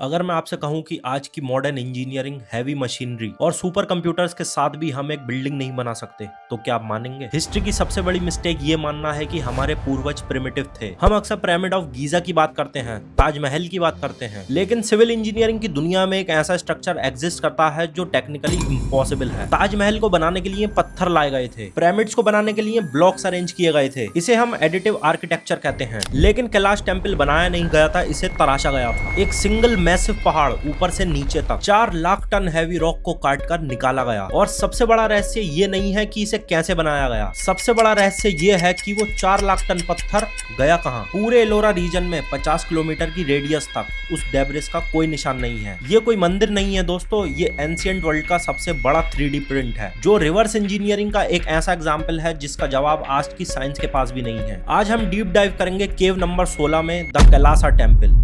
अगर मैं आपसे कहूं कि आज की मॉडर्न इंजीनियरिंग, हैवी मशीनरी और सुपर कंप्यूटर्स के साथ भी हम एक बिल्डिंग नहीं बना सकते, तो क्या आप मानेंगे? हिस्ट्री की सबसे बड़ी मिस्टेक ये मानना है कि हमारे पूर्वज प्रिमिटिव थे। हम अक्सर पिरामिड ऑफ गीजा की बात करते हैं, ताजमहल की बात करते हैं, लेकिन सिविल इंजीनियरिंग की दुनिया में एक ऐसा स्ट्रक्चर एग्जिस्ट करता है जो टेक्निकली इम्पॉसिबल है। ताजमहल को बनाने के लिए पत्थर लाए गए थे, पिरामिड्स को बनाने के लिए ब्लॉक्स अरेंज किए गए थे। इसे हम एडिटिव आर्किटेक्चर कहते हैं। लेकिन कैलाश टेम्पल बनाया नहीं गया था, इसे तराशा गया था। एक सिंगल मैसिव पहाड़ ऊपर से नीचे तक 4 लाख टन हैवी रॉक को काटकर निकाला गया। और सबसे बड़ा रहस्य ये नहीं है कि इसे कैसे बनाया गया, सबसे बड़ा रहस्य ये है कि वो 4 लाख टन पत्थर गया कहां। पूरे एलोरा रीजन में 50 किलोमीटर की रेडियस तक उस डेब्रिस का कोई निशान नहीं है। ये कोई मंदिर नहीं है दोस्तों, ये एंशिएंट वर्ल्ड का सबसे बड़ा 3D प्रिंट है, जो रिवर्स इंजीनियरिंग का एक ऐसा एग्जाम्पल है जिसका जवाब आज की साइंस के पास भी नहीं है। आज हम डीप डाइव करेंगे केव नंबर 16 में, द कैलासा टेम्पल।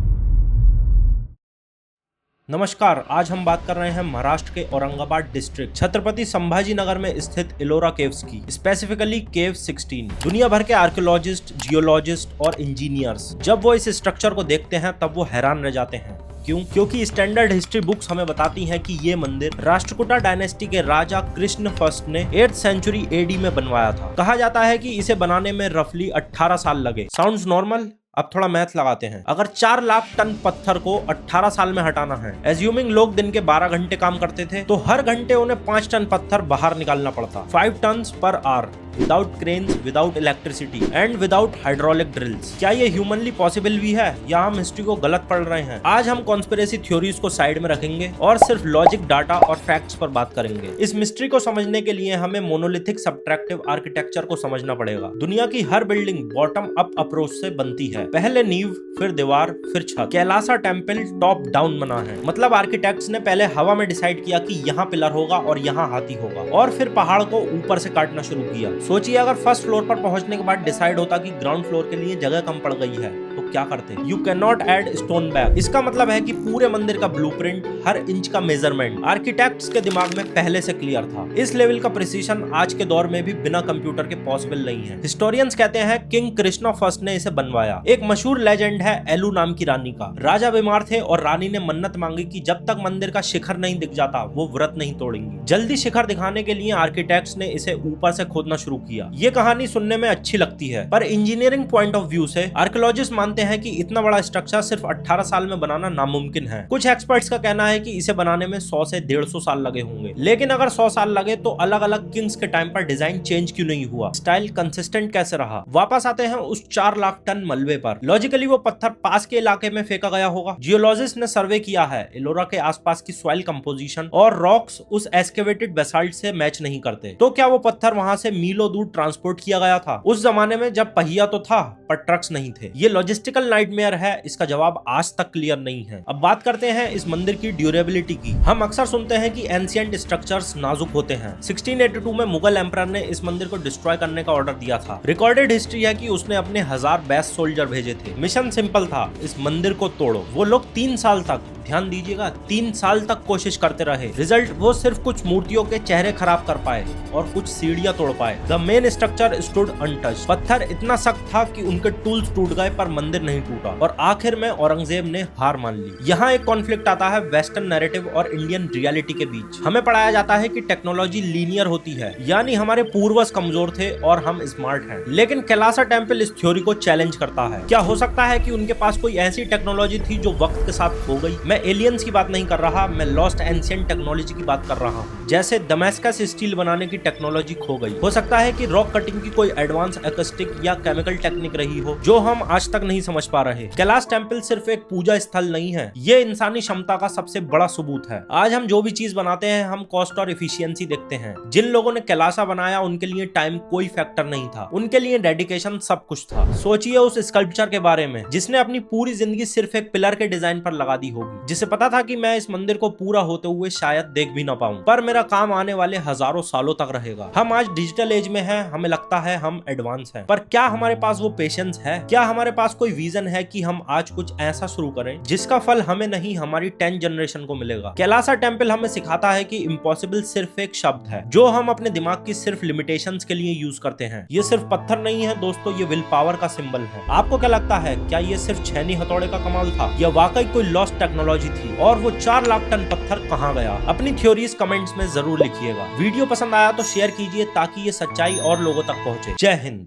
नमस्कार, आज हम बात कर रहे हैं महाराष्ट्र के औरंगाबाद डिस्ट्रिक्ट छत्रपति संभाजी नगर में स्थित एलोरा केव्स की, स्पेसिफिकली केव 16। दुनिया भर के आर्कियोलॉजिस्ट, जियोलॉजिस्ट और इंजीनियर्स जब वो इस स्ट्रक्चर को देखते हैं तब वो हैरान रह जाते हैं। क्यों? क्योंकि स्टैंडर्ड हिस्ट्री बुक्स हमें बताती हैं कि ये मंदिर राष्ट्रकूटा डायनेस्टी के राजा कृष्ण फर्स्ट ने 8th सेंचुरी AD में बनवाया था। कहा जाता है कि इसे बनाने में रफली 18 साल लगे। Sounds normal? अब थोड़ा मैथ लगाते हैं। अगर 4 लाख टन पत्थर को 18 साल में हटाना है, एज्यूमिंग लोग दिन के 12 घंटे काम करते थे, तो हर घंटे उन्हें 5 टन पत्थर बाहर निकालना पड़ता। 5 ton per hour, without cranes, without electricity and without hydraulic drills. क्या ये ह्यूमनली पॉसिबल भी है या हम हिस्ट्री को गलत पढ़ रहे हैं? आज हम कॉन्स्पिरेसी थ्योरीज को साइड में रखेंगे और सिर्फ लॉजिक, डाटा और फैक्ट्स पर बात करेंगे। इस मिस्ट्री को समझने के लिए हमें मोनोलिथिक सबट्रैक्टिव आर्किटेक्चर को समझना पड़ेगा। दुनिया की हर बिल्डिंग बॉटम अप अप्रोच से बनती है, पहले नींव, फिर दीवार, फिर छत। कैलासा टेम्पल टॉप डाउन बना है, मतलब आर्किटेक्ट्स ने पहले हवा में डिसाइड किया कि यहाँ पिलर होगा और यहाँ हाथी होगा, और फिर पहाड़ को ऊपर से काटना शुरू किया। सोचिए अगर फर्स्ट फ्लोर पर पहुंचने के बाद डिसाइड होता कि ग्राउंड फ्लोर के लिए जगह कम पड़ गई है, तो क्या करते? You can not add stone back. इसका मतलब है कि पूरे मंदिर का ब्लूप्रिंट, हर इंच का मेजरमेंट आर्किटेक्ट्स के दिमाग में पहले से क्लियर था। इस लेवल का प्रिसीजन आज के दौर में भी बिना कंप्यूटर के पॉसिबल नहीं है। हिस्टोरियंस कहते हैं किंग कृष्णा फर्स्ट ने इसे बनवाया। एक मशहूर लेजेंड है एलू नाम की रानी का। राजा बीमार थे और रानी ने मन्नत मांगी कि जब तक मंदिर का शिखर नहीं दिख जाता वो व्रत नहीं तोड़ेंगी। जल्दी शिखर दिखाने के लिए आर्किटेक्ट्स ने इसे ऊपर से खोदना शुरू किया। ये कहानी सुनने में अच्छी लगती है, पर इंजीनियरिंग पॉइंट ऑफ व्यू से आर्कियोलॉजिस्ट मानते हैं कि इतना बड़ा स्ट्रक्चर सिर्फ 18 साल में बनाना नामुमकिन है। कुछ एक्सपर्ट्स का कहना है कि इसे बनाने में 100 से 150 साल लगे होंगे। लेकिन अगर 100 साल लगे तो अलग अलग किंग्स के टाइम पर डिजाइन चेंज क्यों नहीं हुआ? स्टाइल कंसिस्टेंट कैसे रहा? वापस आते हैं उस 4 लाख टन मलबे पर। लॉजिकली वो पत्थर पास के इलाके में फेंका गया होगा। जियोलॉजिस्ट ने सर्वे किया है, एलोरा के आसपास की सॉइल कंपोजिशन और रॉक्स उस एस्केवेटेड बेसाल्ट से मैच नहीं करते। तो क्या वो पत्थर वहां से मीलों दूर ट्रांसपोर्ट किया गया था? उस जमाने में जब पहिया तो था पर ट्रक्स नहीं थे। ये लॉजिस्टिकल नाइटमेयर है, इसका जवाब आज तक क्लियर नहीं है। अब बात करते हैं इस मंदिर की ड्यूरेबिलिटी की। हम अक्सर सुनते हैं कि एंशिएंट स्ट्रक्चर्स नाजुक होते हैं। 1682 में मुगल एम्परर ने इस मंदिर को डिस्ट्रॉय करने का ऑर्डर दिया था। रिकॉर्डेड हिस्ट्री है कि उसने अपने 1000 बेस्ट सोल्जर भेजे थे। मिशन सिंपल था, इस मंदिर को तोड़ो। वो लोग 3 साल तक, ध्यान दीजिएगा, 3 साल तक कोशिश करते रहे। रिजल्ट, वो सिर्फ कुछ मूर्तियों के चेहरे खराब कर पाए और कुछ सीढ़ियां तोड़ पाए। The main structure stood untouched. पत्थर इतना सख्त था कि उनके टूल्स टूट गए पर मंदिर नहीं टूटा, और आखिर में औरंगजेब ने हार मान ली। यहाँ एक कॉन्फ्लिक्ट आता है वेस्टर्न नैरेटिव और इंडियन रियलिटी के बीच। हमें पढ़ाया जाता है कि टेक्नोलॉजी लीनियर होती है, यानी हमारे पूर्वज कमजोर थे और हम स्मार्ट हैं। लेकिन कैलासा टेम्पल इस थ्योरी को चैलेंज करता है। क्या हो सकता है कि उनके पास कोई ऐसी टेक्नोलॉजी थी जो वक्त के साथ खो गई? मैं एलियंस की बात नहीं कर रहा, मैं लॉस्ट एंशिएंट टेक्नोलॉजी की बात कर रहा हूँ। जैसे दमेस्कस स्टील बनाने की टेक्नोलॉजी खो गई। हो सकता है कि रॉक कटिंग की कोई एडवांस एक्स्टिक या केमिकल टेक्निक रही हो जो हम आज तक नहीं समझ पा रहे। कैलाश टेम्पल सिर्फ एक पूजा स्थल नहीं है, ये इंसानी क्षमता का सबसे बड़ा सबूत है। आज हम जो भी चीज बनाते हैं, हम कॉस्ट और एफिशिएंसी देखते हैं। जिन लोगों ने कैलासा बनाया उनके लिए टाइम कोई फैक्टर नहीं था, उनके लिए डेडिकेशन सब कुछ था। सोचिए उस स्कल्पचर के बारे में जिसने अपनी पूरी जिंदगी सिर्फ एक पिलर के डिजाइन पर लगा दी होगी, जिसे पता था कि मैं इस मंदिर को पूरा होते हुए शायद देख भी ना पाऊं, पर मेरा काम आने वाले हजारों सालों तक रहेगा। हम आज डिजिटल एज में हैं, हमें लगता है हम एडवांस हैं, पर क्या हमारे पास वो पेशेंस है? क्या हमारे पास कोई विजन है कि हम आज कुछ ऐसा शुरू करें जिसका फल हमें नहीं, हमारी 10 जनरेशन को मिलेगा? कैलासा टेम्पल हमें सिखाता है कि इम्पॉसिबल सिर्फ एक शब्द है जो हम अपने दिमाग की सिर्फ लिमिटेशंस के लिए यूज करते हैं। ये सिर्फ पत्थर नहीं है दोस्तों, ये विल पावर का सिंबल है। आपको क्या लगता है, क्या ये सिर्फ छैनी हथौड़े का कमाल था या वाकई कोई लॉस्ट टेक्नोलॉजी आर्कियोलॉजी थी और वो 4 लाख टन पत्थर कहाँ गया। अपनी थ्योरीज कमेंट्स में जरूर लिखिएगा। वीडियो पसंद आया तो शेयर कीजिए ताकि ये सच्चाई और लोगों तक पहुंचे। जय हिंद।